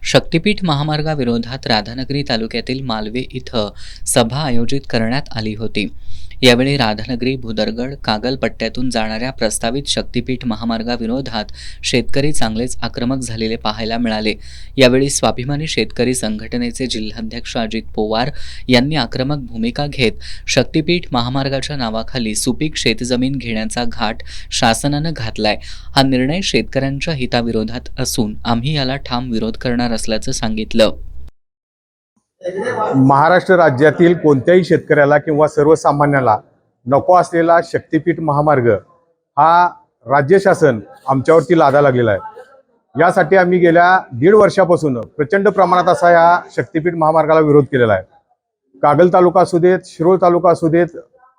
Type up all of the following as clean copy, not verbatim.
शक्तीपीठ महामार्गाविरोधात राधानगरी तालुक्यातील मालवे इथं सभा आयोजित करण्यात आली होती। यावेळी राधानगरी भुदरगड कागल पट्ट्यातून जाणाऱ्या प्रस्तावित शक्तीपीठ महामार्गाविरोधात शेतकरी चांगलेच आक्रमक झालेले पाहायला मिळाले। यावेळी स्वाभिमानी शेतकरी संघटनेचे जिल्हाध्यक्ष अजित पोवार यांनी आक्रमक भूमिका घेत शक्तीपीठ महामार्गाच्या नावाखाली सुपीक शेतजमीन घेण्याचा घाट शासनानं घातलाय। हा निर्णय शेतकऱ्यांच्या हिताविरोधात असून आम्ही याला ठाम विरोध करणार असल्याचं सांगितलं। महाराष्ट्र राज्यातील कोणत्याही शेतकऱ्याला किंवा सर्वसामान्याला नको असलेला शक्तीपीठ महामार्ग हा राज्य शासन आमच्यावरती लादा लागलेला आहे। यासाठी आम्ही गेल्या 1.5 वर्षापासून प्रचंड प्रमाणात असा या शक्तीपीठ महामार्गाला विरोध केलेला आहे। कागल तालुका असू देत, शिरोळ तालुका असू देत,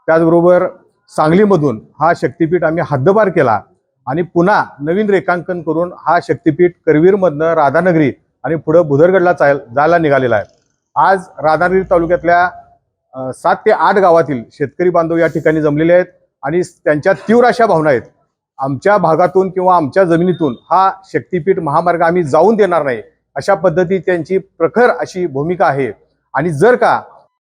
त्याचबरोबर सांगलीमधून हा शक्तीपीठ आम्ही हद्दपार केला आणि पुन्हा नवीन रेखांकन करून हा शक्तीपीठ करवीरमधनं राधानगरी आणि पुढे भुदरगडला जायला निघालेला आहे। आज राधानगरी तालुक्यातल्या 7 ते 8 गावातील शेतकरी बांधव या ठिकाणी जमलेले आहेत आणि त्यांच्या तीव्र अशा भावना आहेत, आमच्या भागातून किंवा आमच्या जमिनीतून हा शक्तीपीठ महामार्ग आम्ही जाऊन देणार नाही, अशा पद्धती त्यांची प्रखर अशी भूमिका आहे। आणि जर का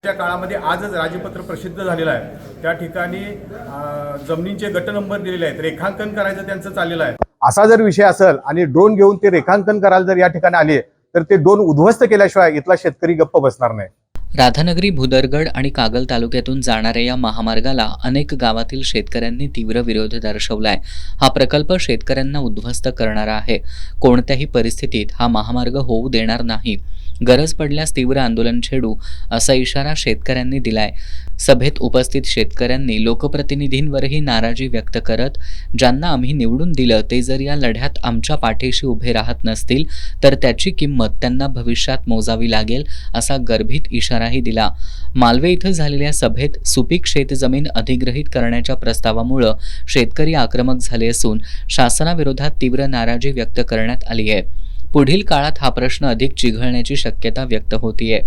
त्या काळामध्ये आजच राजपत्र प्रसिद्ध झालेलं आहे, त्या ठिकाणी जमिनींचे गट नंबर दिलेले आहेत, रेखांकन करायचं त्यांचं चाललेलं आहे। असा जर विषय असेल आणि ड्रोन घेऊन ते रेखांकन करायला जर या ठिकाणी आले तर ते ड्रोन उद्ध्वस्त केल्याशिवाय इथला शेतकरी गप्प बसणार नाही। राधानगरी भुदरगड आणि कागल तालुक्यातून जाणाऱ्या या महामार्गाला अनेक गावातील शेतकऱ्यांनी तीव्र विरोध दर्शवलाय। हा प्रकल्प शेतकऱ्यांना उद्ध्वस्त करणारा आहे। कोणत्याही परिस्थितीत हा महामार्ग होऊ देणार नाही। गरज पडल्यास तीव्र आंदोलन छेडू असा इशारा शेतकऱ्यांनी दिलाय। सभेत उपस्थित शेतकऱ्यांनी लोकप्रतिनिधींवरही नाराजी व्यक्त करत ज्यांना आम्ही निवडून दिलं ते जर या लढ्यात आमच्या पाठीशी उभे राहत नसतील तर त्याची किंमत त्यांना भविष्यात मोजावी लागेल असा गर्भित इशाराही दिला। मालवे इथं झालेल्या सभेत सुपीक शेतजमीन अधिग्रहित करण्याच्या प्रस्तावामुळे शेतकरी आक्रमक झाले असून शासनाविरोधात तीव्र नाराजी व्यक्त करण्यात आली आहे। पुढील काळात हा प्रश्न अधिक चिघळण्याची शक्यता व्यक्त होतीये।